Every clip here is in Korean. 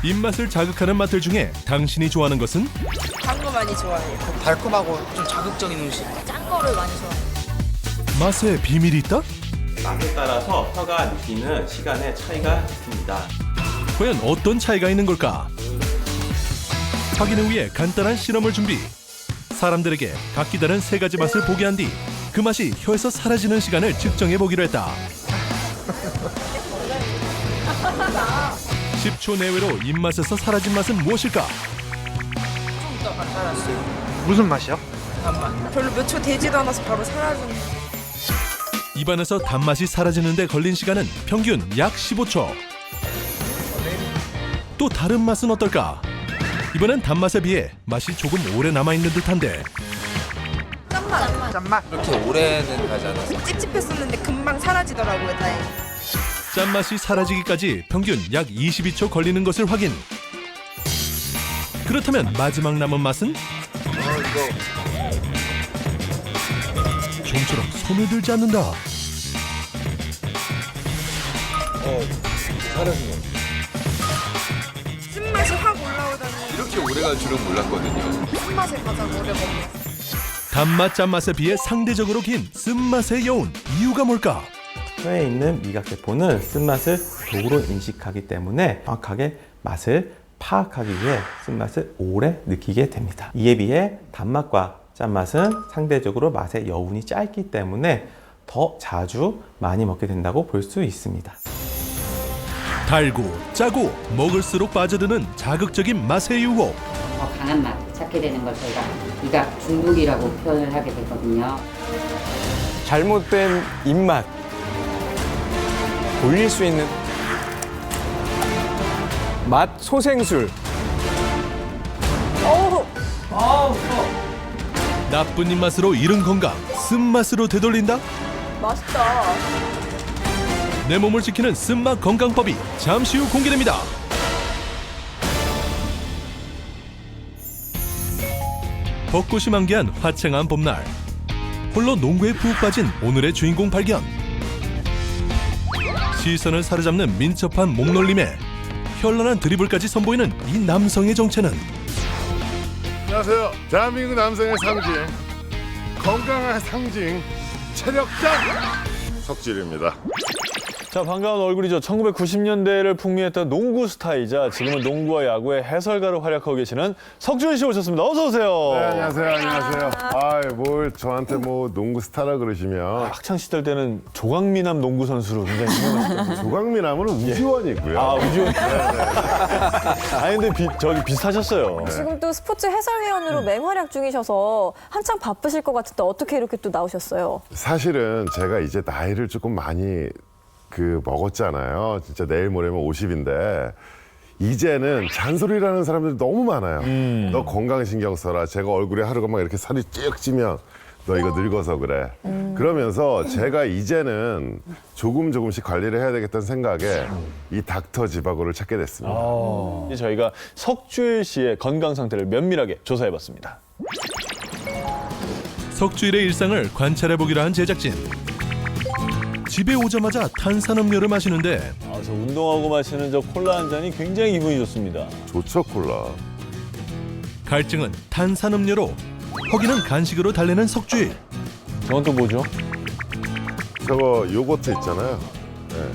입맛을 자극하는 맛들 중에 당신이 좋아하는 것은? 단 거 많이 좋아해요. 달콤하고 좀 자극적인 음식. 짠 거를 많이 좋아해요. 맛에 비밀이 있다? 맛에 따라서 혀가 느끼는 시간의 차이가 있습니다. 과연 어떤 차이가 있는 걸까? 확인을 위해 간단한 실험을 준비. 사람들에게 각기 다른 세 가지 맛을 보게 한 뒤 그 맛이 혀에서 사라지는 시간을 측정해 보기로 했다. 10초 내외로 입맛에서 사라진 맛은 무엇일까? 좀 이따 사라졌어요. 무슨 맛이요? 단맛. 별로 몇 초 되지도 않아서 바로 사라졌네. 입안에서 단맛이 사라지는 데 걸린 시간은 평균 약 15초. 또 다른 맛은 어떨까? 이번엔 단맛에 비해 맛이 조금 오래 남아있는 듯한데 짠맛. 짠맛. 그렇게 오래는 가지 않았어요. 찝찝했었는데 금방 사라지더라고요, 다행히. 짠맛이 사라지기까지 평균 약 22초 걸리는 것을 확인. 그렇다면 마지막 남은 맛은? 좀처럼 손을 들지 않는다. 쓴맛이 확 올라오다니. 이렇게 오래 갈 줄은 몰랐거든요. 쓴맛을 가장 오래 먹었어요. 단맛 짠맛에 비해 상대적으로 긴 쓴맛의 여운. 이유가 뭘까? 혀에 있는 미각세포는 쓴맛을 도구로 인식하기 때문에 정확하게 맛을 파악하기 위해 쓴맛을 오래 느끼게 됩니다. 이에 비해 단맛과 짠맛은 상대적으로 맛의 여운이 짧기 때문에 더 자주 많이 먹게 된다고 볼 수 있습니다. 달고 짜고 먹을수록 빠져드는 자극적인 맛의 유혹. 더 강한 맛 찾게 되는 걸 저희가 미각 중독이라고 표현을 하게 되거든요. 잘못된 입맛 돌릴 수 있는 맛 소생술. 나쁜 입맛으로 잃은 건강, 쓴맛으로 되돌린다? 맛있다. 내 몸을 지키는 쓴맛 건강법이 잠시 후 공개됩니다. 벚꽃이 만개한 화창한 봄날. 홀로 농구에 푹 빠진 오늘의 주인공 발견. 시선을 사로잡는 민첩한 몸놀림에 현란한 드리블까지 선보이는 이 남성의 정체는? 안녕하세요. 대한민국 남성의 상징, 건강한 상징, 체력장 석질입니다. 자, 반가운 얼굴이죠. 1990년대를 풍미했던 농구 스타이자 지금은 농구와 야구의 해설가로 활약하고 계시는 석준 씨 오셨습니다. 어서 오세요. 네, 안녕하세요. 안녕하세요. 뭘 저한테 뭐 농구 스타라 그러시면 학창 시절 때는 조강미남 농구 선수로 굉장히 유명하셨거든요. 조강민하면 우지원이고요. 아, 우지원. 아니 근데 저기 비슷하셨어요. 지금 또 스포츠 해설위원으로 맹활약 중이셔서 한창 바쁘실 것 같은데 어떻게 이렇게 또 나오셨어요? 사실은 제가 이제 나이를 조금 많이 먹었잖아요. 진짜 내일 모레면 50인데 이제는 잔소리라는 사람들이 너무 많아요. 너 건강 신경 써라. 제가 얼굴에 하루가 막 이렇게 살이 쭉 찌면 너 이거 늙어서 그래. 그러면서 제가 이제는 조금씩 관리를 해야 되겠다는 생각에 이 닥터 지바고를 찾게 됐습니다. 저희가 석주일 씨의 건강 상태를 면밀하게 조사해봤습니다. 석주일의 일상을 관찰해보기로 한 제작진. 집에 오자마자 탄산음료를 마시는데 저 운동하고 마시는 저 콜라 한 잔이 굉장히 기분이 좋습니다. 좋죠, 콜라. 갈증은 탄산음료로, 허기는 간식으로 달래는 석주일. 저건 또 뭐죠? 저거 요거트 있잖아요. 네.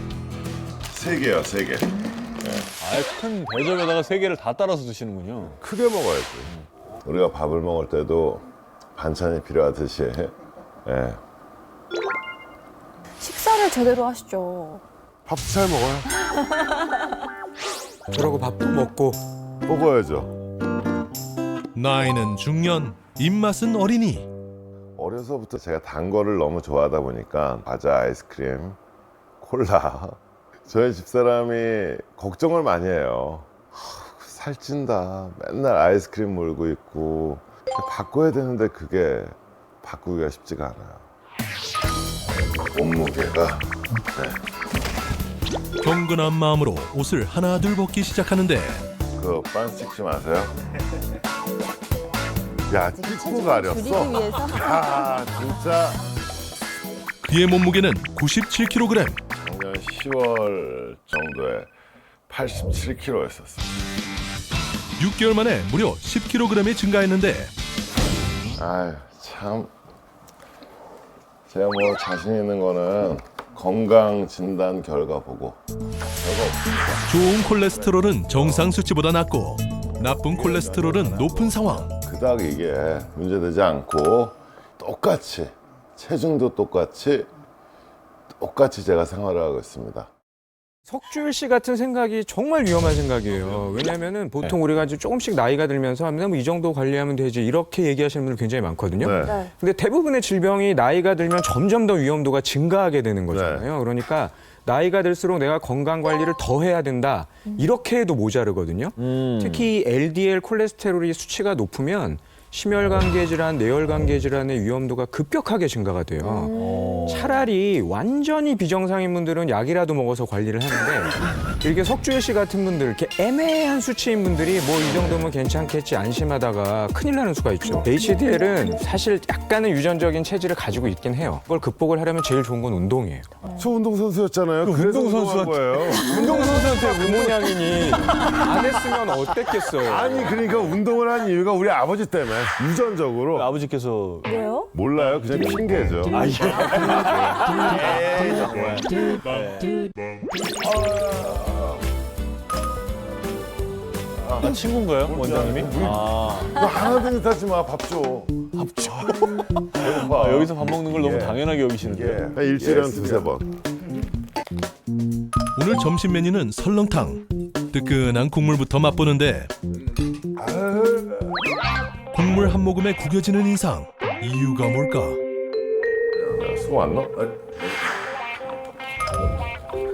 3개요, 3개. 아예 큰 대접에다가 3개를 다 따라서 드시는군요. 크게 먹어야지. 우리가 밥을 먹을 때도 반찬이 필요하듯이. 예. 식사를 제대로 하시죠. 밥도 잘 먹어요. 그러고 밥도 먹고. 먹어야죠. 나이는 중년, 입맛은 어린이. 어려서부터 제가 단 거를 너무 좋아하다 보니까 과자, 아이스크림, 콜라. 저희 집사람이 걱정을 많이 해요. 살찐다. 맨날 아이스크림 물고 있고. 바꿔야 되는데 그게 바꾸기가 쉽지가 않아요. 몸무게가 경건한 마음으로 옷을 하나둘 벗기 시작하는데 빤스 찍지 마세요. 야, 찍고 가렸어. 야, 진짜. 그의 몸무게는 97kg. 작년 10월 정도에 87kg였었어요. 6개월 만에 무려 10kg이 증가했는데 아유, 참. 제가 뭐 자신 있는 거는 건강 진단 결과 보고. 좋은 콜레스테롤은 정상 수치보다 낮고 나쁜 콜레스테롤은 높은 상황. 그닥 이게 문제되지 않고 똑같이 체중도 똑같이 제가 생활을 하고 있습니다. 석주일 씨 같은 생각이 정말 위험한 생각이에요. 왜냐면은 보통 우리가 이제 조금씩 나이가 들면서 하면 뭐 이 정도 관리하면 되지 이렇게 얘기하시는 분들 굉장히 많거든요. 네. 근데 대부분의 질병이 나이가 들면 점점 더 위험도가 증가하게 되는 거잖아요. 그러니까 나이가 들수록 내가 건강 관리를 더 해야 된다. 이렇게 해도 모자르거든요. 특히 LDL 콜레스테롤이 수치가 높으면 심혈관계 질환, 뇌혈관계 질환의 위험도가 급격하게 증가가 돼요. 차라리 완전히 비정상인 분들은 약이라도 먹어서 관리를 하는데 이렇게 석주일 씨 같은 분들, 이렇게 애매한 수치인 분들이 뭐 이 정도면 괜찮겠지 안심하다가 큰일 나는 수가 있죠. HDL은 사실 약간은 유전적인 체질을 가지고 있긴 해요. 그걸 극복을 하려면 제일 좋은 건 운동이에요. 저 운동선수였잖아요. 그래서 운동한 거예요. 운동선수한테 무모양이니 안 했으면 어땠겠어요. 아니, 그러니까 운동을 한 이유가 우리 아버지 때문에. 유전적으로. 아버지께서 왜요? 몰라요. 그냥 핑계죠. 친구인가요, 원장님이? 너 하나도 하지 마. 밥 줘. 배고파. 여기서 밥 먹는 걸 너무 예. 당연하게 여기시는데. 예. 일주일에 한 두세 번. 오늘 점심 메뉴는 설렁탕. 뜨끈한 국물부터 맛보는데 국물 한 모금에 구겨지는 이상 이유가 뭘까? 소 안 넣어?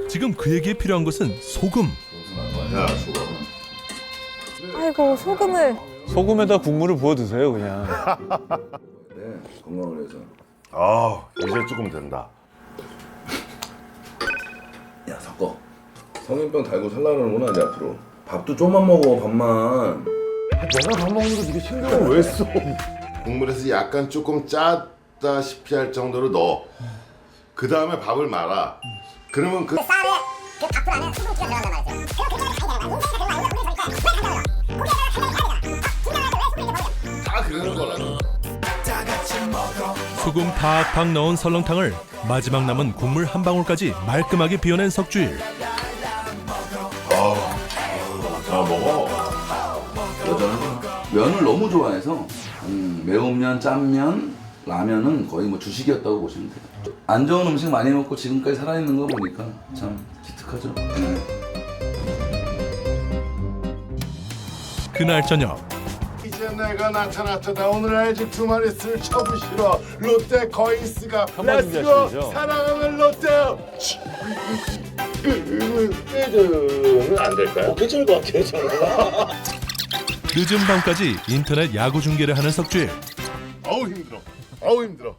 지금 그에게 필요한 것은 소금. 야, 소금. 아이고 소금을. 소금에다 국물을 부어 드세요, 그냥. 건강을 해서. 아, 이제 조금 된다. 야, 섞어. 성인병 달고 살라는구나, 이제 앞으로. 밥도 좀만 먹어, 밥만. 내가 밥 먹는 거 되게 신경을 왜 써? 국물에서 약간 조금 짜다시피 할 정도로 넣어. 그 다음에 밥을 말아. 그러면 그 쌀에 그 밥풀 안에 소금기가 들어간단 말이죠. 다 그러는 거라고. 소금 팍팍 넣은 설렁탕을 마지막 남은 국물 한 방울까지 말끔하게 비워낸 석주일. 자, 먹어. 여자는 면을 너무 좋아해서 매운면, 짠면, 라면은 거의 뭐 주식이었다고 보시면 돼요. 안 좋은 음식 많이 먹고 지금까지 살아있는 거 보니까 참 기특하죠. 그날 저녁 이제 내가 나타났다. 나 오늘 알지 두 마리 술 쳐부시러 롯데 거인스가 현마 준비하시죠? 사랑하는 롯데. 안 될까요? 괜찮을 것 같아요, 저는. 늦은 밤까지 인터넷 야구 중계를 하는 석주일. 어우 힘들어. 어우 힘들어.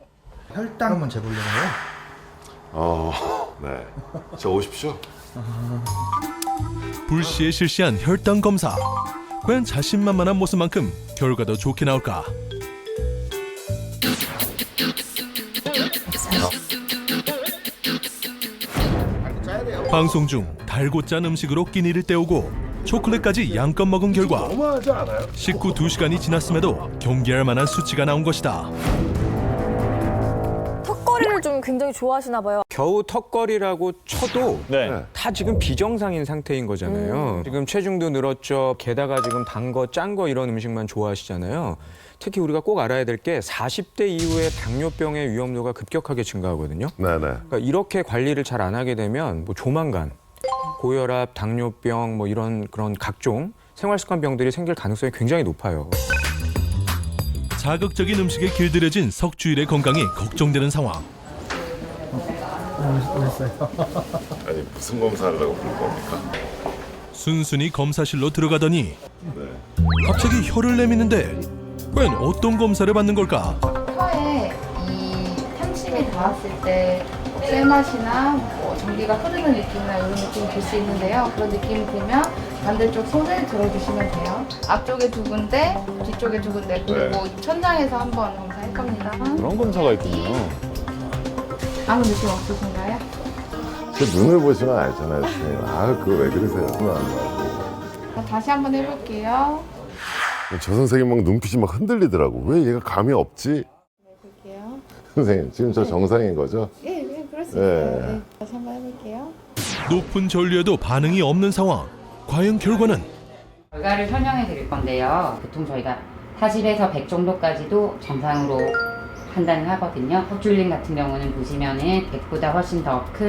혈당 한번 재보려고요. 네. 저 오십시오. 불시에 실시한 혈당 검사. 과연 자신만만한 모습만큼 결과도 좋게 나올까? 방송 중 달고 짠 음식으로 끼니를 때우고 초콜릿까지 양껏 먹은 결과 너무하지 않아요? 식후 2시간이 지났음에도 경계할 만한 수치가 나온 것이다. 턱걸이를 좀 굉장히 좋아하시나 봐요. 겨우 턱걸이라고 쳐도 네. 다 지금 비정상인 상태인 거잖아요. 지금 체중도 늘었죠. 게다가 지금 단 거, 짠 거 이런 음식만 좋아하시잖아요. 특히 우리가 꼭 알아야 될 게 40대 이후에 당뇨병의 위험도가 급격하게 증가하거든요. 네네. 그러니까 이렇게 관리를 잘 안 하게 되면 뭐 조만간 고혈압, 당뇨병 뭐 이런 그런 각종 생활습관병들이 생길 가능성이 굉장히 높아요. 자극적인 음식에 길들여진 석주일의 건강이 걱정되는 상황. 아니 무슨 검사하려고 부른 겁니까? 순순히 검사실로 들어가더니 갑자기 혀를 내미는데 과연 어떤 검사를 받는 걸까? 혀에 이 향심이 닿았을 때 쇠맛이나 뭐 전기가 흐르는 느낌이나 이런 느낌이 들 수 있는데요. 그런 느낌이 들면 반대쪽 손을 들어주시면 돼요. 앞쪽에 두 군데, 뒤쪽에 두 군데, 그리고 천장에서 한번 검사할 겁니다. 그런 검사가 있군요. 아무 느낌 없으신가요? 제 눈을 보시면 알잖아요, 선생님. 아, 그거 왜 그러세요? 눈 안 나고. 자, 다시 한번 해볼게요. 저 선생님 막 눈빛이 막 흔들리더라고. 왜 얘가 감이 없지? 볼게요. 선생님 지금 저 정상인 거죠? 예, 그럴 수 예. 있어요. 네. 다시 한번 해볼게요. 높은 전류에도 반응이 없는 상황. 과연 결과는? 결과를 설명해 드릴 건데요. 보통 저희가 40에서 100 정도까지도 정상으로 판단을 하거든요. 헛줄림 같은 경우는 보시면은 100보다 훨씬 더 큰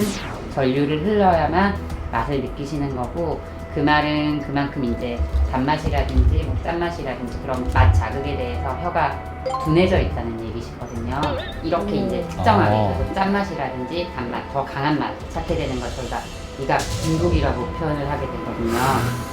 전류를 흘러야만 맛을 느끼시는 거고, 그 말은 그만큼 이제 단맛이라든지 뭐 짠맛이라든지 그런 맛 자극에 대해서 혀가 둔해져 있다는 얘기시거든요. 이렇게 이제 특정하게 계속 짠맛이라든지 단맛, 더 강한 맛 찾게 되는 걸 저희가 미각 중독이라고 표현을 하게 되거든요.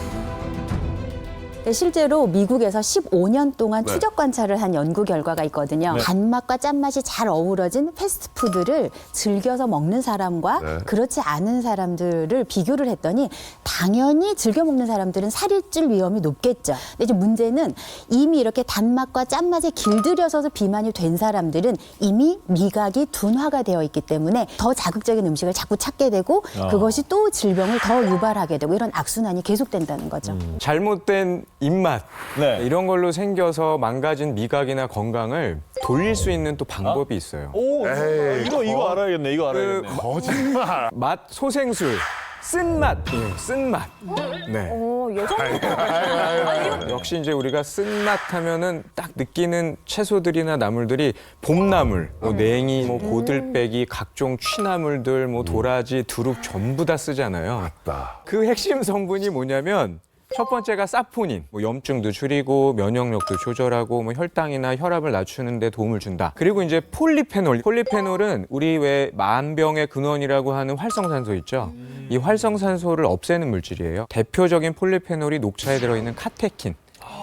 실제로 미국에서 15년 동안 네. 추적 관찰을 한 연구 결과가 있거든요. 네. 단맛과 짠맛이 잘 어우러진 패스트푸드를 즐겨서 먹는 사람과 네. 그렇지 않은 사람들을 비교를 했더니 당연히 즐겨 먹는 사람들은 살이 찔 위험이 높겠죠. 근데 이제 문제는 이미 이렇게 단맛과 짠맛에 길들여서 비만이 된 사람들은 이미 미각이 둔화가 되어 있기 때문에 더 자극적인 음식을 자꾸 찾게 되고 그것이 또 질병을 더 유발하게 되고 이런 악순환이 계속된다는 거죠. 잘못된 입맛 네. 이런 걸로 생겨서 망가진 미각이나 건강을 돌릴 수 있는 또 방법이 있어요. 오, 에이, 이거 알아야겠네. 이거 알아야겠네. 거짓말. 맛 소생술, 쓴맛, 쓴맛. 네. 예전부터. 역시 이제 우리가 쓴맛 하면은 딱 느끼는 채소들이나 나물들이 봄나물, 뭐 냉이, 뭐 고들빼기, 각종 취나물들, 뭐 도라지, 두릅 전부 다 쓰잖아요. 그 핵심 성분이 뭐냐면 첫 번째가 사포닌, 뭐 염증도 줄이고 면역력도 조절하고 뭐 혈당이나 혈압을 낮추는 데 도움을 준다. 그리고 이제 폴리페놀. 폴리페놀은 우리 왜 만병의 근원이라고 하는 활성산소 있죠. 이 활성산소를 없애는 물질이에요. 대표적인 폴리페놀이 녹차에 들어있는 카테킨.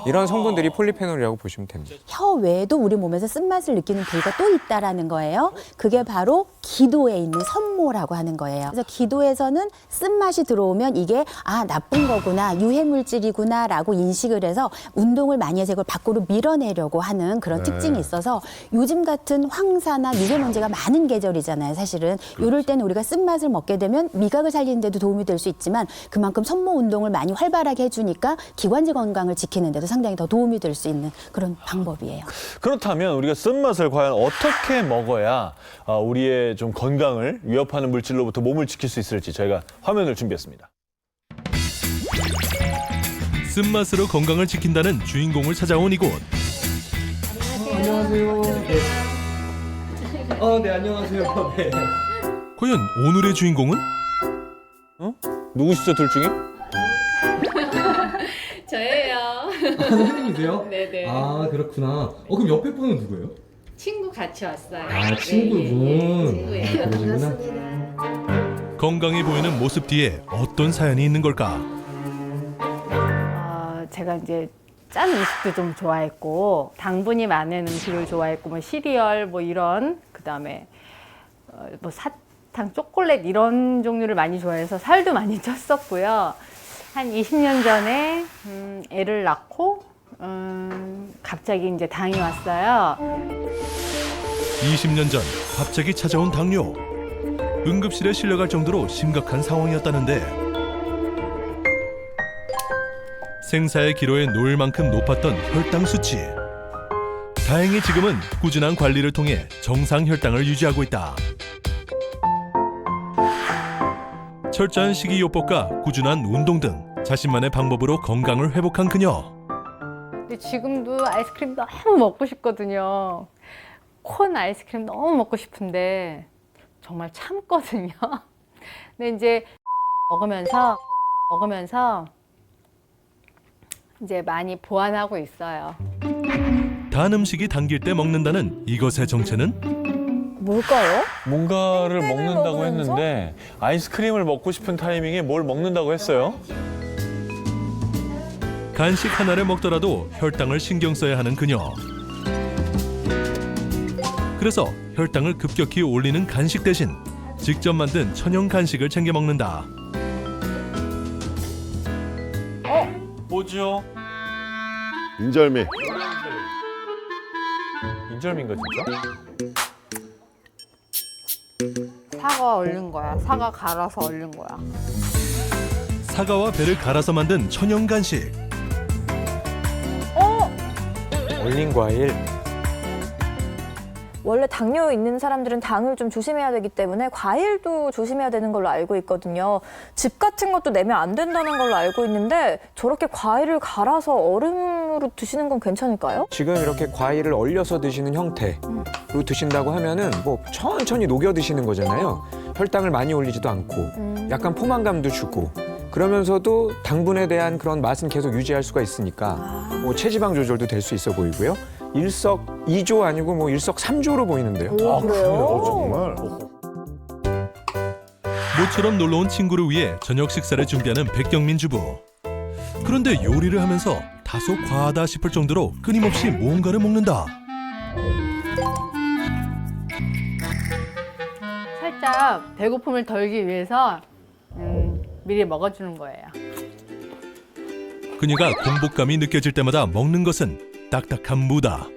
이런 성분들이 폴리페놀이라고 보시면 됩니다. 혀 외에도 우리 몸에서 쓴맛을 느끼는 부위가 또 있다라는 거예요. 그게 바로 기도에 있는 선모라고 하는 거예요. 그래서 기도에서는 쓴맛이 들어오면 이게 나쁜 거구나, 유해물질이구나라고 인식을 해서 운동을 많이 해서 이걸 밖으로 밀어내려고 하는 그런 특징이 있어서 요즘 같은 황사나 미세먼지가 많은 계절이잖아요, 사실은. 이럴 때는 우리가 쓴맛을 먹게 되면 미각을 살리는 데도 도움이 될 수 있지만 그만큼 선모 운동을 많이 활발하게 해주니까 기관지 건강을 지키는 데도 상당히 더 도움이 될 수 있는 그런 방법이에요. 그렇다면 우리가 쓴맛을 과연 어떻게 먹어야 우리의 좀 건강을 위협하는 물질로부터 몸을 지킬 수 있을지 저희가 화면을 준비했습니다. 쓴맛으로 건강을 지킨다는 주인공을 찾아온 이곳. 안녕하세요. 네. 네, 안녕하세요. 네. 과연 오늘의 주인공은? 누구시죠, 둘 중에? 저예요. 선생님이세요? 네네. 그렇구나. 그럼 옆에 분은 누구예요? 친구 같이 왔어요. 친구분. 친구예요. 그러시구나. 건강해 보이는 모습 뒤에 어떤 사연이 있는 걸까? 제가 이제 짠 음식도 좀 좋아했고 당분이 많은 음식을 좋아했고 뭐 시리얼 뭐 이런 그다음에 뭐 사탕, 초콜릿 이런 종류를 많이 좋아해서 살도 많이 쪘었고요. 한 20년 전에 애를 낳고 갑자기 이제 당이 왔어요. 20년 전 갑자기 찾아온 당뇨. 응급실에 실려갈 정도로 심각한 상황이었다는데 생사의 기로에 놓일 만큼 높았던 혈당 수치. 다행히 지금은 꾸준한 관리를 통해 정상 혈당을 유지하고 있다. 철저한 식이요법과 꾸준한 운동 등 자신만의 방법으로 건강을 회복한 그녀. 근데 지금도 아이스크림 너무 먹고 싶거든요. 콘 아이스크림 너무 먹고 싶은데 정말 참거든요. 근데 이제 먹으면서 이제 많이 보완하고 있어요. 단 음식이 당길 때 먹는다는 이것의 정체는? 뭘까요? 뭔가를 먹는다고 먹으면서? 했는데 아이스크림을 먹고 싶은 타이밍에 뭘 먹는다고 했어요? 간식 하나를 먹더라도 혈당을 신경 써야 하는 그녀. 그래서 혈당을 급격히 올리는 간식 대신 직접 만든 천연 간식을 챙겨 먹는다. 뭐죠? 인절미. 인절미인가 진짜? 사과 얼린 거야. 사과 갈아서 얼린 거야. 사과와 배를 갈아서 만든 천연 간식. 얼린 과일. 원래 당뇨 있는 사람들은 당을 좀 조심해야 되기 때문에 과일도 조심해야 되는 걸로 알고 있거든요. 즙 같은 것도 내면 안 된다는 걸로 알고 있는데 저렇게 과일을 갈아서 얼음으로 드시는 건 괜찮을까요? 지금 이렇게 과일을 얼려서 드시는 형태로 드신다고 하면은 뭐 천천히 녹여 드시는 거잖아요. 혈당을 많이 올리지도 않고 약간 포만감도 주고 그러면서도 당분에 대한 그런 맛은 계속 유지할 수가 있으니까 뭐 체지방 조절도 될 수 있어 보이고요. 일석이조 아니고 뭐 일석삼조로 보이는데요. 오, 그래요? 정말. 모처럼 놀러온 친구를 위해 저녁 식사를 준비하는 백경민 주부. 그런데 요리를 하면서 다소 과하다 싶을 정도로 끊임없이 무언가를 먹는다. 살짝 배고픔을 덜기 위해서 미리 먹어주는 거예요. 그녀가 공복감이 느껴질 때마다 먹는 것은 딱딱한 무다.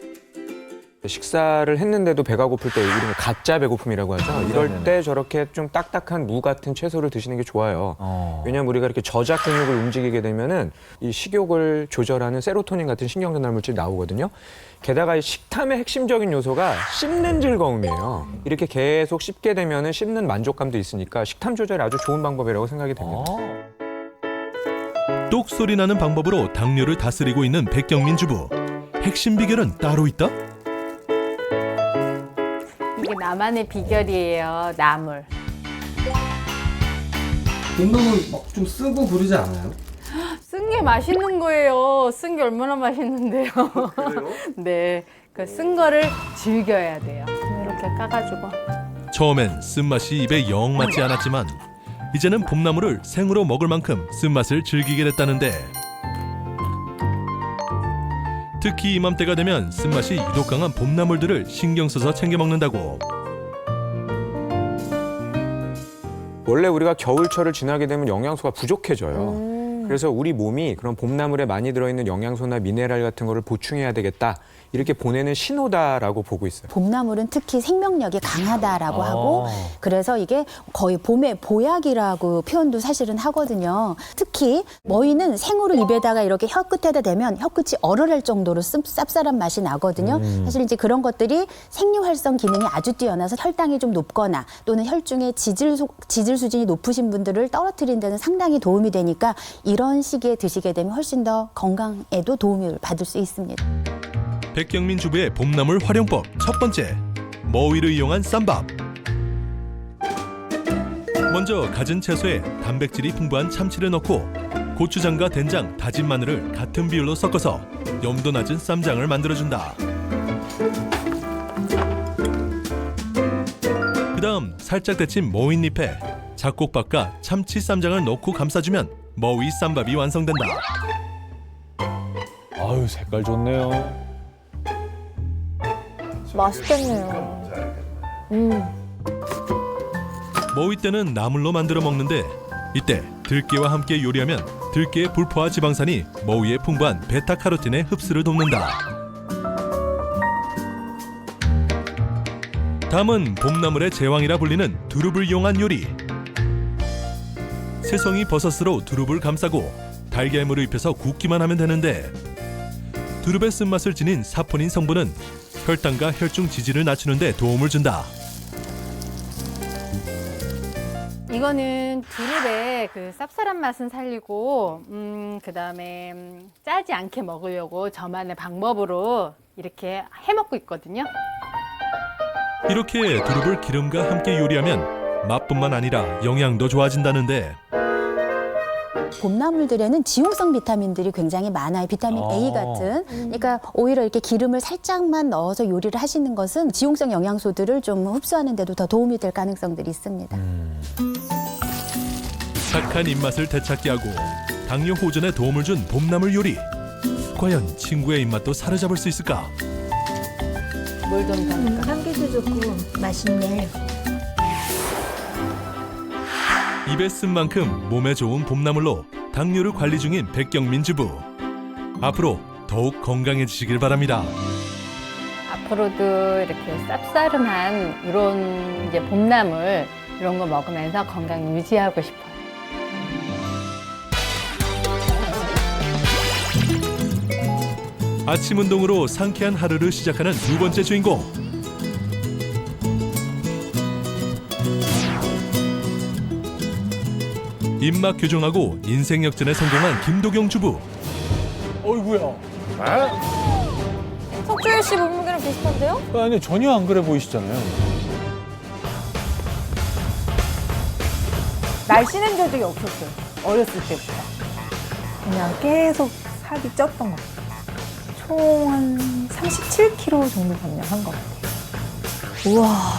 식사를 했는데도 배가 고플 때 이름을 가짜 배고픔이라고 하죠. 이럴 때 저렇게 좀 딱딱한 무 같은 채소를 드시는 게 좋아요. 왜냐하면 우리가 이렇게 저작 근육을 움직이게 되면은 이 식욕을 조절하는 세로토닌 같은 신경전달 물질이 나오거든요. 게다가 이 식탐의 핵심적인 요소가 씹는 즐거움이에요. 이렇게 계속 씹게 되면은 씹는 만족감도 있으니까 식탐 조절이 아주 좋은 방법이라고 생각이 됩니다. 똑소리 나는 방법으로 당뇨를 다스리고 있는 백경민 주부. 핵심 비결은 따로 있다? 이게 나만의 비결이에요. 나물. 봄나물 막 좀 쓰고 그러지 않아요? 쓴 게 맛있는 거예요. 쓴 게 얼마나 맛있는데요. 그래요? 네, 그 쓴 거를 즐겨야 돼요. 이렇게 까가지고. 처음엔 쓴맛이 입에 영 맞지 않았지만 이제는 봄나물을 생으로 먹을 만큼 쓴맛을 즐기게 됐다는데 특히 이맘때가 되면 쓴맛이 유독 강한 봄나물들을 신경 써서 챙겨 먹는다고. 원래 우리가 겨울철을 지나게 되면 영양소가 부족해져요. 그래서 우리 몸이 그런 봄나물에 많이 들어있는 영양소나 미네랄 같은 거를 보충해야 되겠다. 이렇게 보내는 신호다라고 보고 있어요. 봄나물은 특히 생명력이 강하다라고 하고 그래서 이게 거의 봄의 보약이라고 표현도 사실은 하거든요. 특히 머위는 생으로 입에다가 이렇게 혀끝에다 대면 혀끝이 얼얼할 정도로 쌉쌀한 맛이 나거든요. 사실 이제 그런 것들이 생리활성 기능이 아주 뛰어나서 혈당이 좀 높거나 또는 혈중의 지질 수준이 높으신 분들을 떨어뜨리는 데는 상당히 도움이 되니까 이런 시기에 드시게 되면 훨씬 더 건강에도 도움을 받을 수 있습니다. 백경민 주부의 봄나물 활용법 첫 번째, 머위를 이용한 쌈밥. 먼저 갖은 채소에 단백질이 풍부한 참치를 넣고 고추장과 된장, 다진 마늘을 같은 비율로 섞어서 염도 낮은 쌈장을 만들어준다. 그 다음 살짝 데친 머윗잎에 잡곡밥과 참치 쌈장을 넣고 감싸주면 머위 쌈밥이 완성된다. 아유, 색깔 좋네요. 맛있겠네요. 머위 때는 나물로 만들어 먹는데 이때 들깨와 함께 요리하면 들깨의 불포화 지방산이 머위의 풍부한 베타카로틴의 흡수를 돕는다. 다음은 봄나물의 제왕이라 불리는 두릅을 이용한 요리. 새송이 버섯으로 두릅을 감싸고 달걀물을 입혀서 굽기만 하면 되는데 두릅의 쓴맛을 지닌 사포닌 성분은 혈당과 혈중 지지를 낮추는 데 도움을 준다. 이거는 두릅의 그 쌉쌀한 맛은 살리고 그다음에 짜지 않게 먹으려고 저만의 방법으로 이렇게 해 먹고 있거든요. 이렇게 두릅을 기름과 함께 요리하면 맛뿐만 아니라 영양도 좋아진다는데 봄나물들에는 지용성 비타민들이 굉장히 많아요. 비타민 A 같은. 그러니까 오히려 이렇게 기름을 살짝만 넣어서 요리를 하시는 것은 지용성 영양소들을 좀 흡수하는 데도 더 도움이 될 가능성들이 있습니다. 착한 입맛을 되찾게 하고 당뇨 호전에 도움을 준 봄나물 요리. 과연 친구의 입맛도 사로잡을 수 있을까? 뭘 좀 담을까? 향기도 좋고 맛있네. 입에 쓴 만큼 몸에 좋은 봄나물로 당뇨를 관리 중인 백경민 주부. 앞으로 더욱 건강해지시길 바랍니다. 앞으로도 이렇게 쌉싸름한 이런 이제 봄나물 이런 거 먹으면서 건강 유지하고 싶어요. 아침 운동으로 상쾌한 하루를 시작하는 두 번째 주인공. 입맛 교정하고 인생 역전에 성공한 김도경 주부. 어이구야. 석주일 씨 몸무게랑 비슷한데요? 아니 전혀 안 그래 보이시잖아요. 날씬한 적이 없었어요. 어렸을 때부터. 그냥 계속 살이 쪘던 것 같아요. 총 한 37kg 정도 감량한 것 같아요. 우와.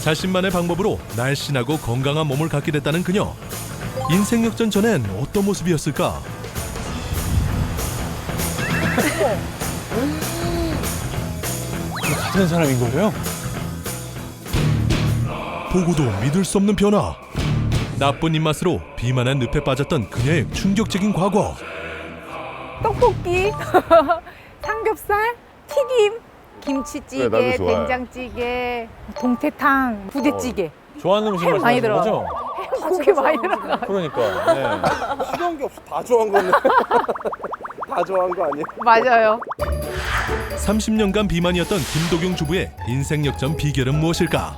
자신만의 방법으로 날씬하고 건강한 몸을 갖게 됐다는 그녀. 인생 역전 전엔 어떤 모습이었을까? 같은 사람인 거예요? 보고도 믿을 수 없는 변화. 나쁜 입맛으로 비만한 늪에 빠졌던 그녀의 충격적인 과거. 떡볶이, 삼겹살, 튀김, 김치찌개, 네, 나도 좋아해. 된장찌개, 동태탕, 부대찌개. 좋아하는 음식 햄 많이 말씀하시는 들어가. 거죠? 고기 많이 들어가. 그러니까. 네. 필요한 게 없어. 다 좋아한 거네. 다 좋아한 거 아니에요? 맞아요. 30년간 비만이었던 김도경 주부의 인생 역전 비결은 무엇일까?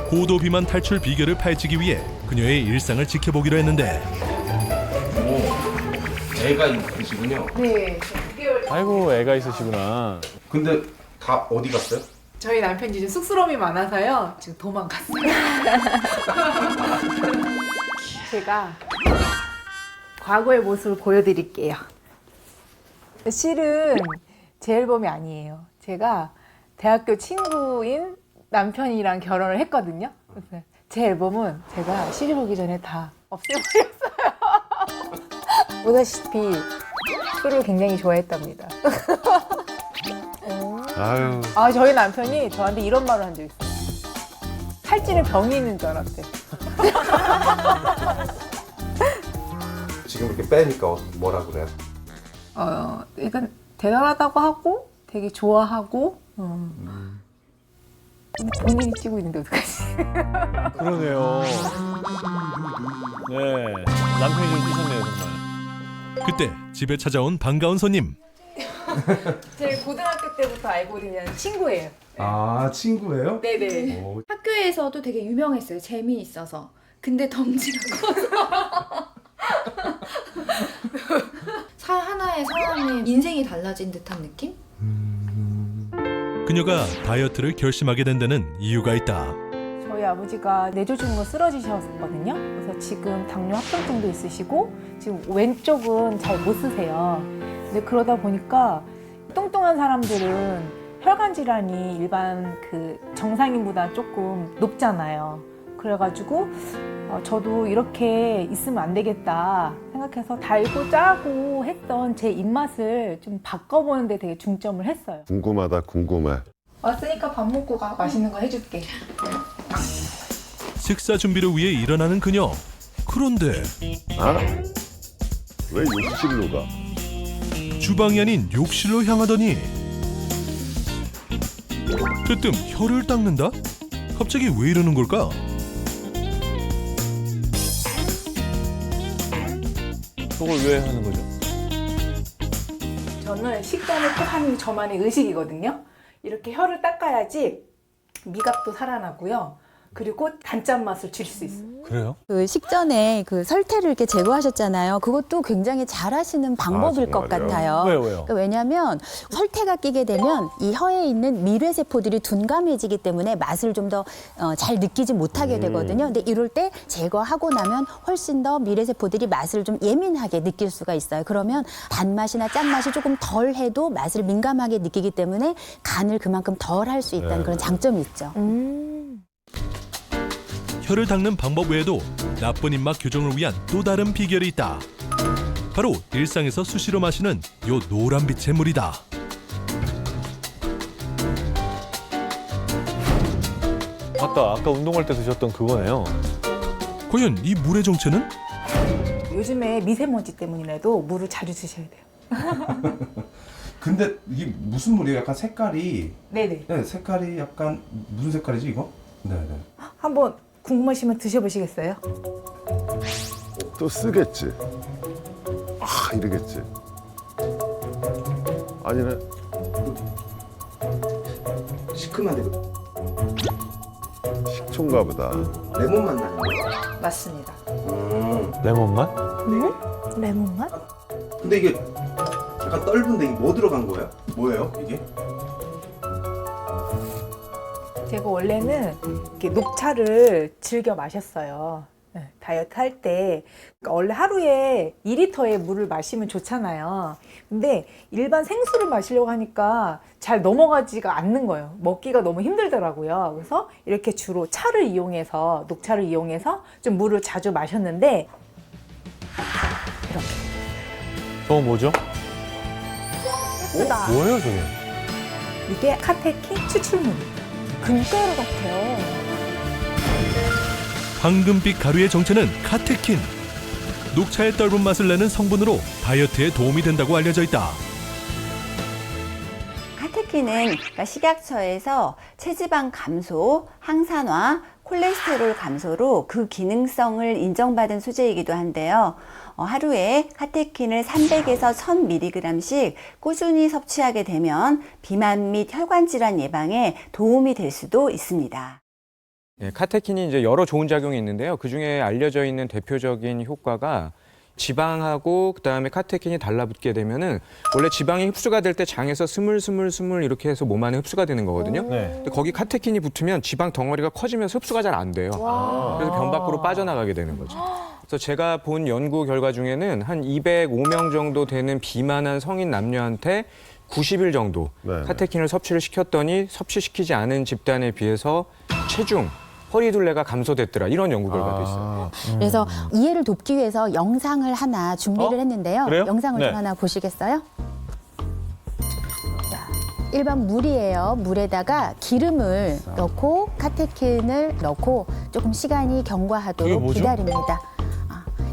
고도 비만 탈출 비결을 파헤치기 위해 그녀의 일상을 지켜보기로 했는데. 애가 있으시군요. 네. 아이고 애가 있으시구나. 근데 다 어디 갔어요? 저희 남편이 좀 쑥스러움이 많아서요. 지금 도망갔어요. 제가 과거의 모습을 보여드릴게요. 실은 제 앨범이 아니에요. 제가 대학교 친구인 남편이랑 결혼을 했거든요. 그래서 제 앨범은 제가 시집 오기 전에 다 없애버렸어요. 보다시피 술을 굉장히 좋아했답니다. 아유. 아, 저희 남편이 저한테 이런 말을 한 적 있어요. 살찌는 병이 있는 줄 알았대요. 지금 이렇게 빼니까 뭐라 그래요? 일단 대단하다고 하고 되게 좋아하고 본인이 찍고 있는데 어떡하지? 그러네요. 네. 남편이 좀 뛰셨네요 정말. 그때 집에 찾아온 반가운 손님. 제 고등학교 때부터 알고 있는 친구예요. 아, 친구예요? 네네. 학교에서도 되게 유명했어요. 재미있어서. 근데 덩치가 커서. 하나의 사람의 인생이 달라진 듯한 느낌? 그녀가 다이어트를 결심하게 된 데는 이유가 있다. 저희 아버지가 뇌졸중으로 쓰러지셨거든요. 그래서 지금 당뇨 합병증도 있으시고 지금 왼쪽은 잘 못 쓰세요. 근데 그러다 보니까 뚱뚱한 사람들은 혈관 질환이 일반 그 정상인보다 조금 높잖아요. 그래가지고 저도 이렇게 있으면 안 되겠다 생각해서 달고 짜고 했던 제 입맛을 좀 바꿔보는 데 되게 중점을 했어요. 궁금하다, 궁금해. 왔으니까 밥 먹고 가. 맛있는 거 해줄게. 식사 준비를 위해 일어나는 그녀. 그런데 아? 왜 욕실로 가? 주방이 아닌 욕실로 향하더니 뜨뜸 혀를 닦는다? 갑자기 왜 이러는 걸까? 그걸 왜 하는 거죠? 저는 식단을 꼭 하는 게 저만의 의식이거든요. 이렇게 혀를 닦아야지 미각도 살아나고요. 그리고 단짠 맛을 줄 수 있어요. 그래요? 그 식전에 그 설태를 이렇게 제거하셨잖아요. 그것도 굉장히 잘하시는 방법일 것 정말요? 같아요. 왜요? 그러니까 왜냐하면 설태가 끼게 되면 이 혀에 있는 미뢰세포들이 둔감해지기 때문에 맛을 좀 더 잘 느끼지 못하게 되거든요. 근데 이럴 때 제거하고 나면 훨씬 더 미뢰세포들이 맛을 좀 예민하게 느낄 수가 있어요. 그러면 단맛이나 짠맛이 조금 덜 해도 맛을 민감하게 느끼기 때문에 간을 그만큼 덜 할 수 있다는 그런 장점이 있죠. 혀를 닦는 방법 외에도 나쁜 입맛 교정을 위한 또 다른 비결이 있다. 바로 일상에서 수시로 마시는 요 노란빛의 물이다. 맞다. 아까 운동할 때 드셨던 그거네요. 과연 이 물의 정체는? 요즘에 미세먼지 때문이라도 물을 자주 드셔야 돼요. 근데 이게 무슨 물이에요? 약간 색깔이. 네네. 네, 색깔이 약간 무슨 색깔이지 이거? 네네. 한번 궁금하시면 드셔보시겠어요? 또 쓰겠지. 아, 이러겠지. 아니네. 시큼한데 식초인가 보다. 레몬 맛 나는 거야? 맞습니다. 레몬 맛? 네? 레몬 맛? 근데 이게 약간 떫은데 이게 뭐 들어간 거야? 뭐예요 이게? 제가 원래는 이렇게 녹차를 즐겨 마셨어요. 네, 다이어트 할 때. 그러니까 원래 하루에 2리터의 물을 마시면 좋잖아요. 근데 일반 생수를 마시려고 하니까 잘 넘어가지가 않는 거예요. 먹기가 너무 힘들더라고요. 그래서 이렇게 주로 차를 이용해서, 녹차를 이용해서 좀 물을 자주 마셨는데, 이렇게. 저거 뭐죠? 예쁘다. 뭐예요, 저게? 이게 카테킨 추출물이에요. 금가루 같아요. 황금빛 가루의 정체는 카테킨. 녹차의 떫은 맛을 내는 성분으로 다이어트에 도움이 된다고 알려져 있다. 카테킨은 식약처에서 체지방 감소, 항산화, 콜레스테롤 감소로 그 기능성을 인정받은 소재이기도 한데요. 하루에 카테킨을 300에서 1000mg씩 꾸준히 섭취하게 되면 비만 및 혈관 질환 예방에 도움이 될 수도 있습니다. 네, 카테킨이 이제 여러 좋은 작용이 있는데요. 그 중에 알려져 있는 대표적인 효과가 지방하고 그다음에 카테킨이 달라붙게 되면은 원래 지방이 흡수가 될 때 장에서 스물스물 이렇게 해서 몸 안에 흡수가 되는 거거든요. 네. 근데 거기 카테킨이 붙으면 지방 덩어리가 커지면서 흡수가 잘 안 돼요. 그래서 변 밖으로 빠져나가게 되는 거죠. 그래서 제가 본 연구 결과 중에는 한 205명 정도 되는 비만한 성인 남녀한테 90일 정도 카테킨을 섭취를 시켰더니 섭취시키지 않은 집단에 비해서 체중, 허리둘레가 감소됐더라. 이런 연구 결과도 있어요. 그래서 이해를 돕기 위해서 영상을 하나 준비를 했는데요. 그래요? 영상을 네. 좀 하나 보시겠어요? 자, 일반 물이에요. 물에다가 기름을 넣고 카테킨을 넣고 조금 시간이 이게 경과하도록 뭐죠? 기다립니다.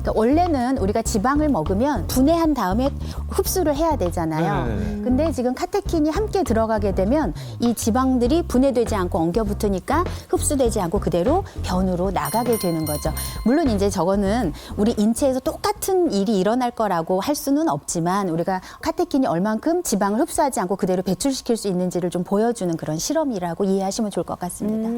그러니까 원래는 우리가 지방을 먹으면 분해한 다음에 흡수를 해야 되잖아요. 네네네. 근데 지금 카테킨이 함께 들어가게 되면 이 지방들이 분해되지 않고 엉겨붙으니까 흡수되지 않고 그대로 변으로 나가게 되는 거죠. 물론 이제 저거는 우리 인체에서 똑같은 일이 일어날 거라고 할 수는 없지만 우리가 카테킨이 얼만큼 지방을 흡수하지 않고 그대로 배출시킬 수 있는지를 좀 보여주는 그런 실험이라고 이해하시면 좋을 것 같습니다.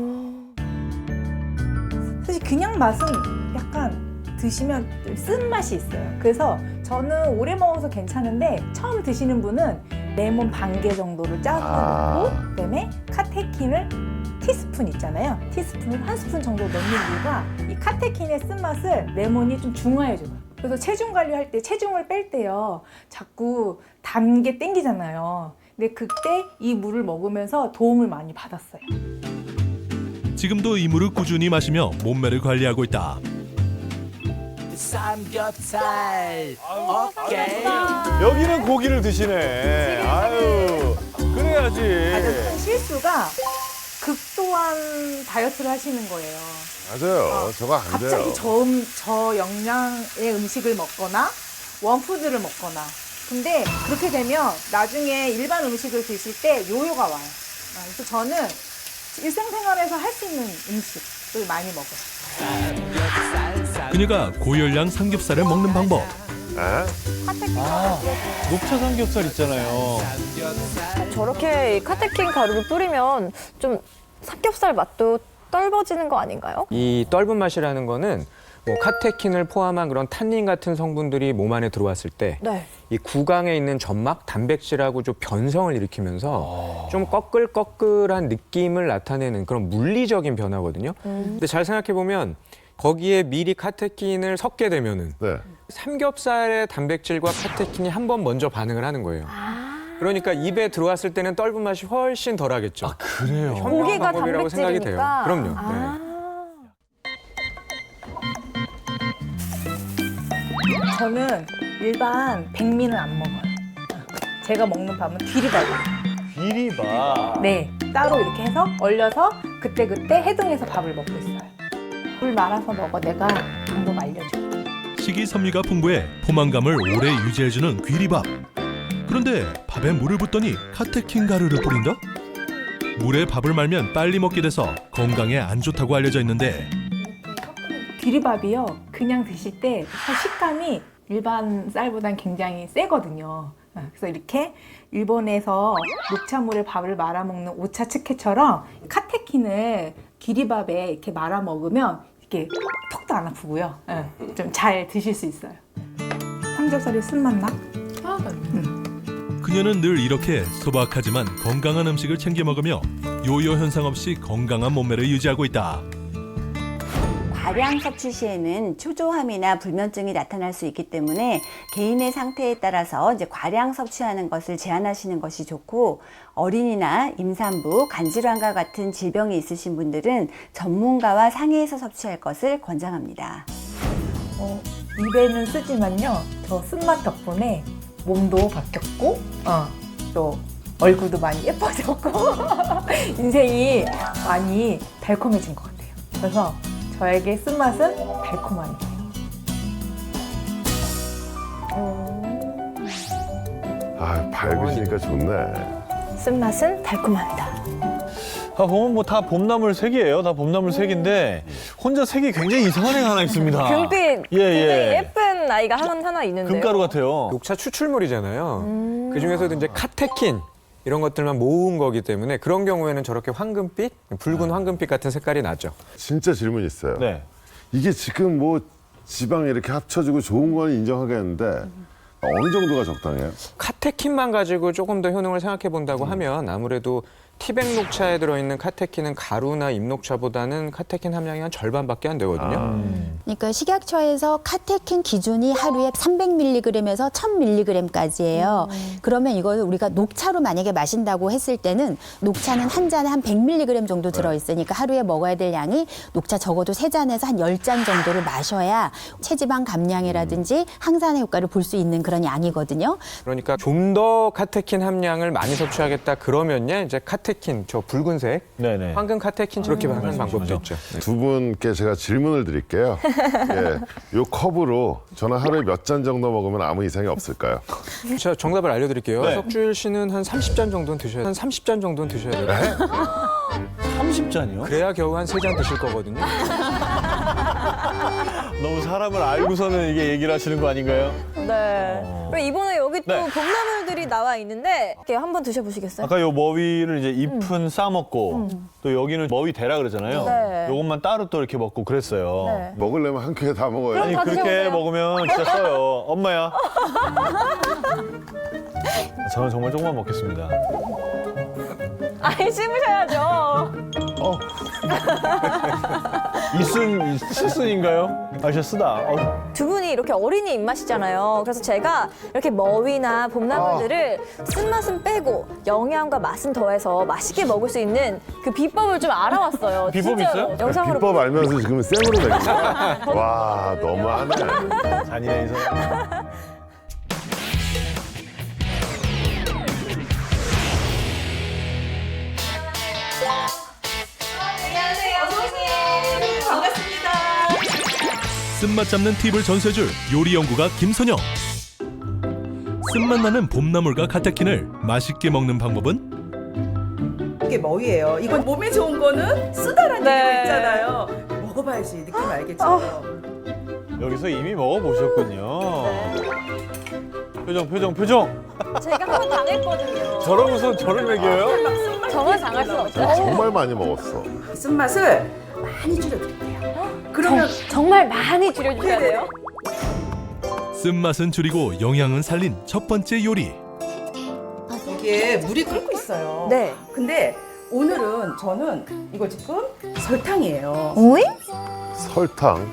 사실 그냥 맛은 약간 드시면 쓴맛이 있어요. 그래서 저는 오래 먹어서 괜찮은데 처음 드시는 분은 레몬 반 개 정도를 짜서 넣고 그다음에 카테킨을 티스푼 있잖아요. 티스푼을 한 스푼 정도 넣는 이유가 이 카테킨의 쓴맛을 레몬이 좀 중화해줘요. 그래서 체중 관리할 때 체중을 뺄 때요. 자꾸 단 게 땡기잖아요. 근데 그때 이 물을 먹으면서 도움을 많이 받았어요. 지금도 이 물을 꾸준히 마시며 몸매를 관리하고 있다. 삼겹살 오케이. 여기는 고기를 드시네. 아유, 그래야지. 가장 큰 실수가 극도한 다이어트를 하시는 거예요. 맞아요. 저거 안 돼요. 갑자기 저영양의 음식을 먹거나 원푸드를 먹거나. 근데 그렇게 되면 나중에 일반 음식을 드실 때 요요가 와요. 그래서 저는 일상생활에서 할 수 있는 음식을 많이 먹어요. 그녀가 고열량 삼겹살을 먹는 방법. 녹차 삼겹살 있잖아요. 저렇게 카테킨 가루를 뿌리면 좀 삼겹살 맛도 떫어지는 거 아닌가요? 이 떫은 맛이라는 거는 뭐 카테킨을 포함한 그런 탄닌 같은 성분들이 몸 안에 들어왔을 때 이 네. 구강에 있는 점막 단백질하고 좀 변성을 일으키면서 좀 꺼끌꺼끌한 느낌을 나타내는 그런 물리적인 변화거든요. 근데 잘 생각해 보면 거기에 미리 카테킨을 섞게 되면은 삼겹살의 단백질과 카테킨이 한 번 먼저 반응을 하는 거예요. 그러니까 입에 들어왔을 때는 떫은 맛이 훨씬 덜하겠죠. 아, 그래요? 고기가 방법이라고 생각이 돼요. 단백질이니까. 그럼요. 네. 저는 일반 백미는 안 먹어요. 제가 먹는 밥은 뒤리밥이에요. 비리밥. 네, 따로 이렇게 해서 얼려서 그때그때 해동해서 밥을 먹고 있어요. 물 말아서 먹어. 내가 방법 알려줘. 식이섬유가 풍부해 포만감을 오래 유지해주는 귀리밥. 그런데 밥에 물을 붓더니 카테킨 가루를 뿌린다? 물에 밥을 말면 빨리 먹게 돼서 건강에 안 좋다고 알려져 있는데 기리밥이요. 그냥 드실 때 식감이 일반 쌀보단 굉장히 세거든요. 그래서 이렇게 일본에서 녹차물에 밥을 말아먹는 오차 츠케처럼 카테킨을 기리밥에 이렇게 말아 먹으면 이게 턱도 안 아프고요. 좀 잘 드실 수 있어요. 삼겹살이 쓴맛 나? 그녀는 늘 이렇게 소박하지만 건강한 음식을 챙겨 먹으며 요요 현상 없이 건강한 몸매를 유지하고 있다. 과량 섭취 시에는 초조함이나 불면증이 나타날 수 있기 때문에 개인의 상태에 따라서 이제 과량 섭취하는 것을 제한하시는 것이 좋고, 어린이나 임산부, 간질환과 같은 질병이 있으신 분들은 전문가와 상의해서 섭취할 것을 권장합니다. 입에는 쓰지만요. 저 쓴맛 덕분에 몸도 바뀌었고 또 얼굴도 많이 예뻐졌고 인생이 많이 달콤해진 것 같아요. 그래서 저에게 쓴맛은 달콤한 거예요. 아, 밝으시니까 좋네. 쓴맛은 달콤합니다. 보면 뭐 다 봄나물 색이에요. 다 봄나물 색인데 혼자 색이 굉장히 이상한 애가 하나 있습니다. 금빛 굉장히 예쁜 아이가 하나 있는데요. 금가루 같아요. 녹차 추출물이잖아요. 그 중에서도 이제 카테킨 이런 것들만 모은 거기 때문에 그런 경우에는 저렇게 황금빛, 붉은 황금빛 같은 색깔이 나죠. 진짜 질문 있어요. 네. 이게 지금 뭐 지방이 이렇게 합쳐지고 좋은 건 인정하겠는데 어느 정도가 적당해요? 카테킨만 가지고 조금 더 효능을 생각해 본다고 하면 아무래도 티백 녹차에 들어있는 카테킨은 가루나 잎녹차보다는 카테킨 함량이 한 절반밖에 안 되거든요. 그러니까 식약처에서 카테킨 기준이 하루에 300mg에서 1000mg까지예요. 그러면 이걸 우리가 녹차로 만약에 마신다고 했을 때는 녹차는 한 잔에 한 100mg 정도 들어있으니까 하루에 먹어야 될 양이 녹차 적어도 3잔에서 한 10잔 정도를 마셔야 체지방 감량이라든지 항산화 효과를 볼 수 있는 그런 양이거든요. 그러니까 좀 더 카테킨 함량을 많이 섭취하겠다 그러면요, 이제 카테킨 저 붉은색 황금 카테킨 저렇게 하는 방법도 있죠. 두 분께 제가 질문을 드릴게요. 예, 요 컵으로 저는 하루에 몇 잔 정도 먹으면 아무 이상이 없을까요? 제가 정답을 알려드릴게요. 네. 석주일 씨는 한 30잔 정도는 드셔야 돼요. 30잔이요? 그래야 겨우 한 3잔 드실 거거든요. 너무 사람을 알고서는 이게 얘기를 하시는 거 아닌가요? 네. 그리고 이번에 여기 또 봄나물들이 나와 있는데 이렇게 한번 드셔보시겠어요? 아까 요 머위를 이제 잎은 싸 먹고 또 여기는 머위 대라 그러잖아요. 네. 요것만 따로 또 이렇게 먹고 그랬어요. 네. 먹으려면 한 큐에 다 먹어요. 아니 그렇게 먹으면 진짜 써요. 엄마야. 저는 정말 조금만 먹겠습니다. 아이, 씹으셔야죠. 이순인가요? 아, 진짜 쓰다. 두 분이 이렇게 어린이 입맛이잖아요. 그래서 제가 이렇게 머위나 봄나물들을 쓴맛은 빼고 영양과 맛은 더해서 맛있게 먹을 수 있는 그 비법을 좀 알아왔어요. 비법 진짜로. 있어요? 영상으로 비법 알면서 지금 생으로 내겠어. 와, 너무하네. 잔인해, 이 사람. 쓴맛 잡는 팁을 전수해줄 요리 연구가 김선영. 쓴맛 나는 봄나물과 카테킨을 맛있게 먹는 방법은? 이게 뭐예요? 이건 몸에 좋은 거는 쓰다라는 얘기가 있잖아요. 먹어봐야지 느낌 알겠죠? 여기서 이미 먹어보셨군요. 표정. 제가 한번 당했거든요. 저러고서 저를 먹여요? 정말 당할 수 없죠. 정말 많이 먹었어. 쓴맛을 많이 줄여드릴게요. 그러면 정말 많이 줄여주셔야 돼요. 쓴맛은 줄이고 영양은 살린 첫 번째 요리. 이게 물이 끓고 있어요. 네. 근데 오늘은 저는 이거 지금 설탕이에요. 오이? 설탕.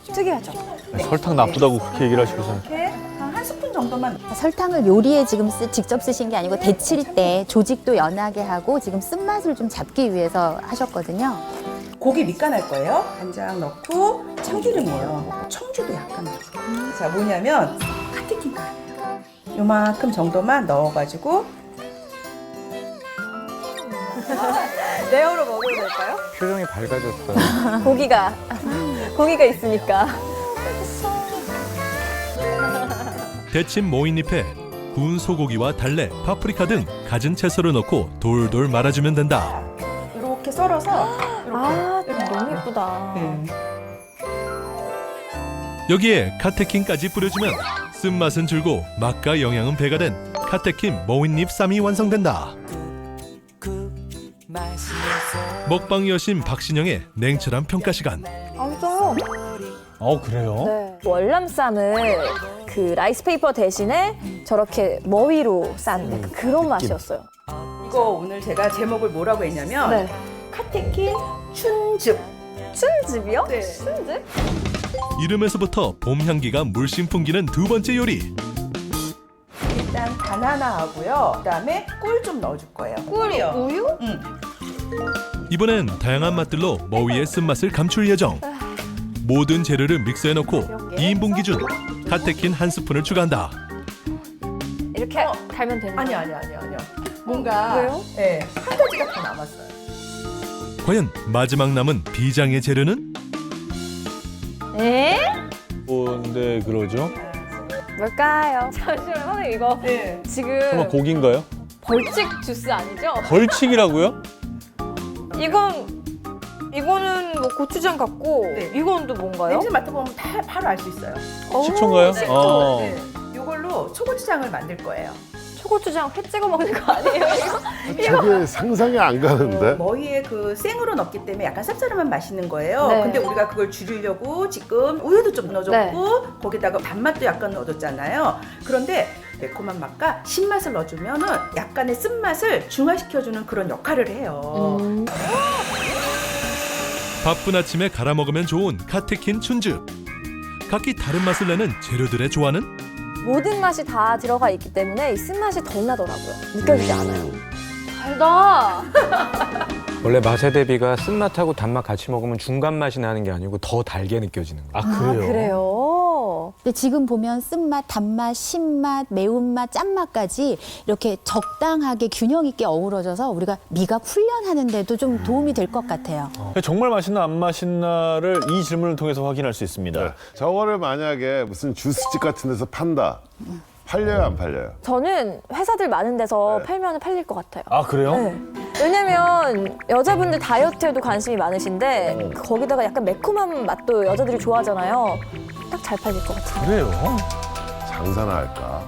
특이하죠. 설탕 나쁘다고 그렇게 얘기를 하시고서. 이렇게 한 스푼 정도만. 설탕을 요리에 지금 직접 쓰신 게 아니고 데칠 때 조직도 연하게 하고 지금 쓴맛을 좀 잡기 위해서 하셨거든요. 고기 밑간할 거예요. 간장 넣고 참기름이에요. 청주도 약간 넣어주고. 자, 뭐냐면 카테킨 가루예요. 요만큼 정도만 넣어가지고 레어로 먹어도 될까요? 표정이 밝아졌어요. 고기가 있으니까. 데친 모인잎에 구운 소고기와 달래, 파프리카 등 갖은 채소를 넣고 돌돌 말아주면 된다. 이렇게 썰어서 아, 너무 예쁘다. 여기에 카테킨까지 뿌려주면 쓴맛은 줄고 맛과 영양은 배가 된 카테킨 머윈잎 쌈이 완성된다. 먹방 여신 박신영의 냉철한 평가 시간. 맛있어요. 그래요? 네. 월남쌈을 그 라이스페이퍼 대신에 저렇게 머위로 싼 그런 맛이었어요. 이거 오늘 제가 제목을 뭐라고 했냐면 네. 카테킨 춘즙. 춘즙이요? 네. 춘즙? 이름에서부터 봄 향기가 물씬 풍기는 두 번째 요리. 일단 바나나하고요. 그다음에 꿀 좀 넣어줄 거예요. 꿀이요? 우유? 응. 이번엔 다양한 맛들로 머위의 쓴맛을 감출 예정. 모든 재료를 믹서에 넣고 2인분 기준 카테킨 한 스푼을 추가한다. 이렇게 달면 되는 거예요? 아니요. 뭔가 왜요? 네, 한 가지가 더 남았어요. 과연 마지막 남은 비장의 재료는? 에? 뭔데 그러죠? 뭘까요? 잠시만요, 선생님 이거 네. 지금 설마 고기인가요? 벌칙 주스 아니죠? 벌칙이라고요? 이거는 뭐 고추장 같고 네. 이건 또 뭔가요? 냄새 맡아보면 다 바로 알 수 있어요. 식초인가요? 네, 어. 네. 이걸로 초고추장을 만들 거예요. 초고추장 회 찍어 먹는 거 아니에요? 이거? 저게 상상이 안 가는데. 머위에 그 생으로 넣기 때문에 약간 쌉싸름한 맛이 있는 거예요. 네. 근데 우리가 그걸 줄이려고 지금 우유도 좀 넣어줬고 거기다가 단맛도 약간 넣어줬잖아요. 그런데 매콤한 맛과 신맛을 넣어주면은 약간의 쓴맛을 중화시켜주는 그런 역할을 해요. 바쁜 아침에 갈아 먹으면 좋은 카테킨 춘즙. 각기 다른 맛을 내는 재료들의 조화는? 모든 맛이 다 들어가 있기 때문에 이 쓴맛이 덜 나더라고요. 느껴지지 않아요. 달다. 원래 맛의 대비가 쓴맛하고 단맛 같이 먹으면 중간 맛이 나는 게 아니고 더 달게 느껴지는 거예요. 그래요? 근데 지금 보면 쓴맛, 단맛, 신맛, 매운맛, 짠맛까지 이렇게 적당하게 균형 있게 어우러져서 우리가 미각 훈련하는 데도 좀 도움이 될 것 같아요. 정말 맛있나 안 맛있나를 이 질문을 통해서 확인할 수 있습니다. 네. 저거를 만약에 무슨 주스집 같은 데서 판다. 팔려요, 안 팔려요? 저는 회사들 많은 데서 네. 팔면 팔릴 것 같아요. 아 그래요? 네. 왜냐면 여자분들 다이어트에도 관심이 많으신데 거기다가 약간 매콤한 맛도 여자들이 좋아하잖아요. 딱 잘 팔릴 것 같아요. 그래요? 장사나 할까?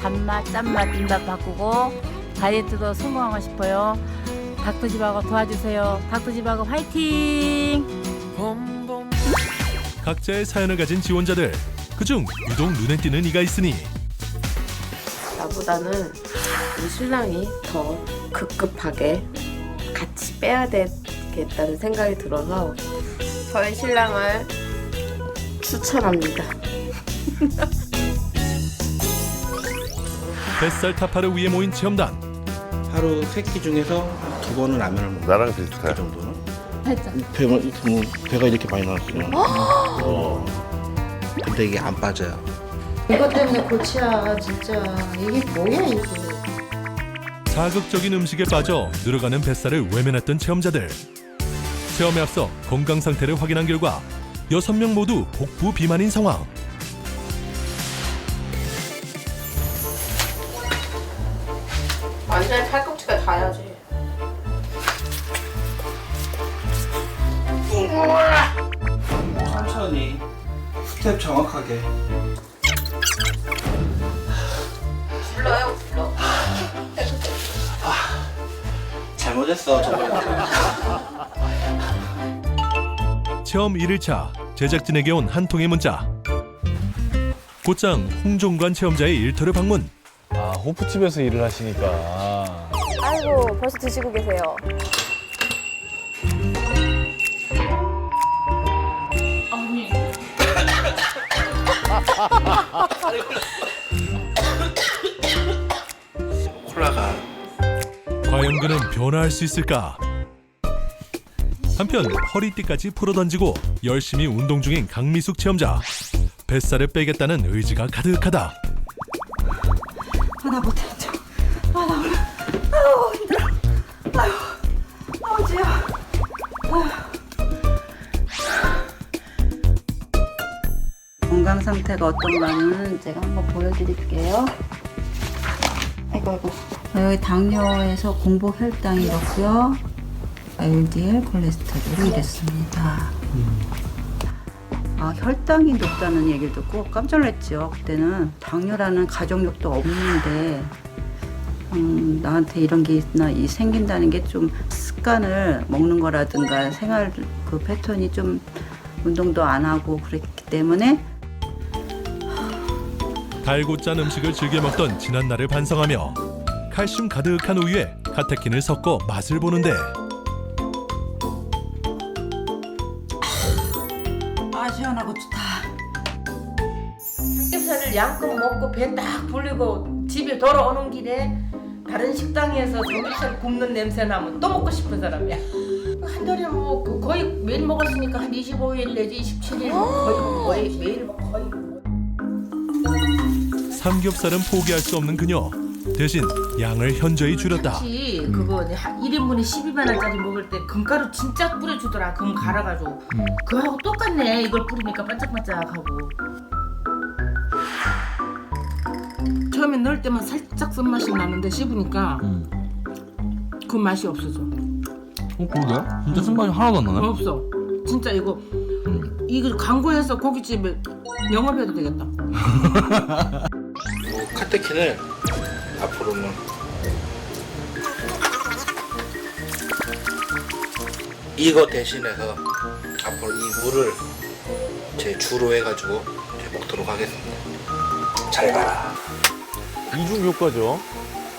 단맛, 짠맛, 입맛 바꾸고 다이어트도 성공하고 싶어요. 닥터집하고 도와주세요. 닥터집하고 화이팅! 각자의 사연을 가진 지원자들. 그중 유독 눈에 띄는 이가 있으니 나보다는 우리 신랑이 더 급급하게 같이 빼야 되겠다는 생각이 들어서 저희 신랑을 추천합니다. 뱃살 타파를 위해 모인 체험단. 하루 3끼 중에서 2번은 라면을 먹어요. 나랑 비슷해. 그 정도는. 살짝. 배가 이렇게 많이 나왔어요. 근데 이게 안 빠져요. 이것 때문에 고치야 진짜. 이게 뭐야 이거. 자극적인 음식에 빠져 늘어가는 뱃살을 외면했던 체험자들. 체험에 앞서 건강 상태를 확인한 결과 6명 모두 복부 비만인 상황. 완전히 팔꿈치가 닿아야지. 천천히 스텝 정확하게. 불러요, 불러. 잘못했어 저번에. 체험 1일차 제작진에게 온 한 통의 문자. 곧장 홍종관 체험자의 일터를 방문. 아 호프집에서 일을 하시니까. 아이고 벌써 드시고 계세요. 언니. 콜라가. 과연 그는 변화할 수 있을까? 한편 허리띠까지 풀어던지고 열심히 운동 중인 강미숙 체험자. 뱃살을 빼겠다는 의지가 가득하다. 나 못해. 나 힘들어. 아유, 아우지야. 건강 상태가 어떤가는 제가 한번 보여드릴게요. 아이고. 여기 당뇨에서 공복 혈당이 이렇고요. LDL 콜레스테롤이 이랬습니다. 혈당이 높다는 얘기를 듣고 깜짝 놀랐죠. 그때는 당뇨라는 가족력도 없는데 나한테 이런 게 생긴다는 게 좀 습관을 먹는 거라든가 생활 그 패턴이 좀 운동도 안 하고 그랬기 때문에 달고 짠 음식을 즐겨 먹던 지난날을 반성하며 칼슘 가득한 우유에 카테킨을 섞어 맛을 보는데 시원하고 좋다. 삼겹살을 양껏 먹고 배 딱 불리고 집에 돌아오는 길에 다른 식당에서 삼겹살 굽는 냄새 나면 또 먹고 싶은 사람이야. 한 달에 뭐 거의 매일 먹었으니까 한 25일 내지 27일 거의 매일 먹고 거의. 삼겹살은 포기할 수 없는 그녀. 대신 양을 현저히 줄였다. 혹시 그거 1인분에 12만 원짜리 먹을 때 금가루 진짜 뿌려주더라. 금 갈아가지고. 그거하고 똑같네. 이걸 뿌리니까 반짝반짝하고. 처음에 넣을 때만 살짝 쓴맛이 나는데 씹으니까 그 맛이 없어져. 그러게? 진짜 쓴맛이 하나도 안 나네? 없어. 진짜 이거 광고해서 고깃집에 영업해도 되겠다. 카테킨을 앞으로는 이거 대신해서 앞으로 이 물을 제 주로 해가지고 먹도록 하겠습니다. 잘 가라. 이중 효과죠.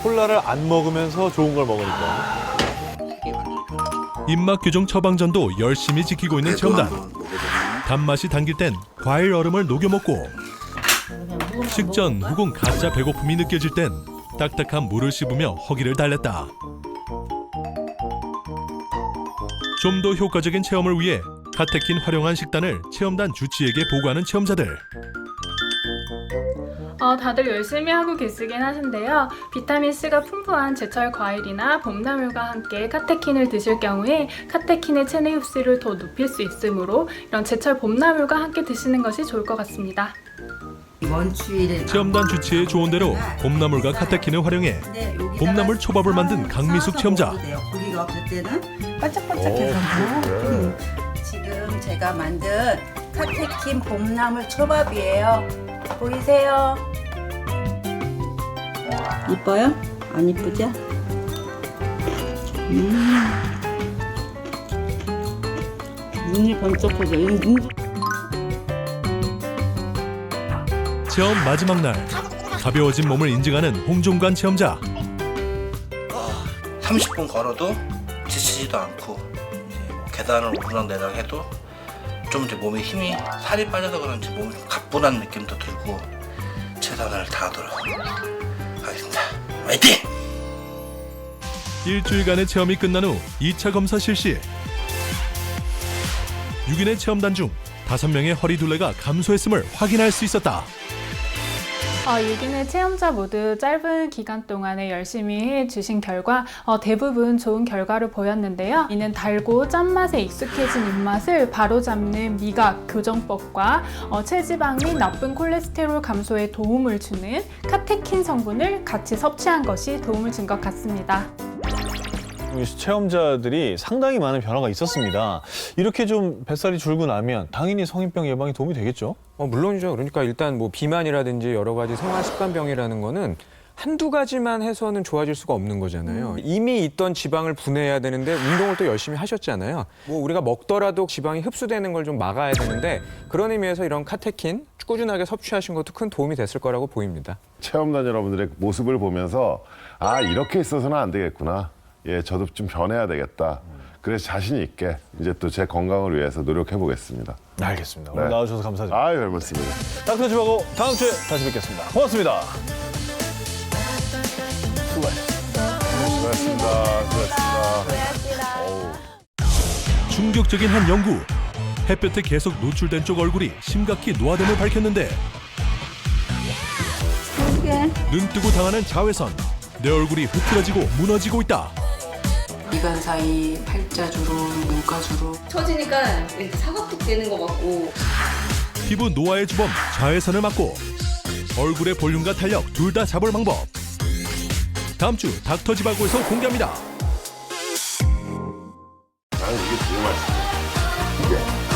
콜라를 안 먹으면서 좋은 걸 먹으니까. 입맛 교정 처방전도 열심히 지키고 있는 체험단. 단맛이 당길 땐 과일 얼음을 녹여 먹고 식전 혹은 가짜 배고픔이 느껴질 땐 딱딱한 물을 씹으며 허기를 달랬다. 좀 더 효과적인 체험을 위해 카테킨 활용한 식단을 체험단 주치에게 보고하는 체험자들. 다들 열심히 하고 계시긴 하신데요. 비타민C가 풍부한 제철 과일이나 봄나물과 함께 카테킨을 드실 경우에 카테킨의 체내 흡수를 더 높일 수 있으므로 이런 제철 봄나물과 함께 드시는 것이 좋을 것 같습니다. 체험단 주치의 조언대로 봄나물과 카테킨을 활용해 봄나물 초밥을 만든 강미숙 체험자. 고기가 없을 때는 반짝반짝해서 지금 제가 만든 카테킨 봄나물 초밥이에요. 보이세요? 이뻐요? 안 이쁘죠? 눈이 번쩍하죠. 체험 마지막 날 가벼워진 몸을 인증하는 홍종관 체험자. 30분 걸어도 지치지도 않고 이제 뭐 계단을 오르락내리락 해도 좀 이제 몸에 힘이 살이 빠져서 그런지 몸이 좀 가뿐한 느낌도 들고 최선을 다하도록 하겠습니다. 화이팅! 일주일간의 체험이 끝난 후 2차 검사 실시. 6인의 체험단 중 5명의 허리둘레가 감소했음을 확인할 수 있었다. 6인의 체험자 모두 짧은 기간 동안에 열심히 해주신 결과 대부분 좋은 결과를 보였는데요. 이는 달고 짠맛에 익숙해진 입맛을 바로잡는 미각 교정법과 체지방 및 나쁜 콜레스테롤 감소에 도움을 주는 카테킨 성분을 같이 섭취한 것이 도움을 준 것 같습니다. 체험자들이 상당히 많은 변화가 있었습니다. 이렇게 좀 뱃살이 줄고 나면 당연히 성인병 예방에 도움이 되겠죠? 물론이죠. 그러니까 일단 뭐 비만이라든지 여러 가지 생활 습관병이라는 거는 한두 가지만 해서는 좋아질 수가 없는 거잖아요. 이미 있던 지방을 분해해야 되는데 운동을 또 열심히 하셨잖아요. 뭐 우리가 먹더라도 지방이 흡수되는 걸 좀 막아야 되는데 그런 의미에서 이런 카테킨 꾸준하게 섭취하신 것도 큰 도움이 됐을 거라고 보입니다. 체험단 여러분들의 모습을 보면서 이렇게 있어서는 안 되겠구나. 예, 저도 좀 변해야 되겠다. 그래서 자신 있게 이제 또 제 건강을 위해서 노력해 보겠습니다. 알겠습니다. 오늘 나와주셔서 감사드립니다. 별 말씀입니다. 닥터집하고 다음 주에 다시 뵙겠습니다. 고맙습니다. 수고하셨습니다. 충격적인 한 연구. 햇볕에 계속 노출된 쪽 얼굴이 심각히 노화됨을 밝혔는데 눈 뜨고 당하는 자외선. 내 얼굴이 흐트러지고 무너지고 있다. 미간 사이, 팔자주름, 눈가주름 처지니까 왠지 사각턱 되는 것 같고 피부 노화의 주범 자외선을 막고 얼굴의 볼륨과 탄력 둘 다 잡을 방법. 다음 주 닥터지바고에서 공개합니다. 나는 이게 제일 맛있어. 이게.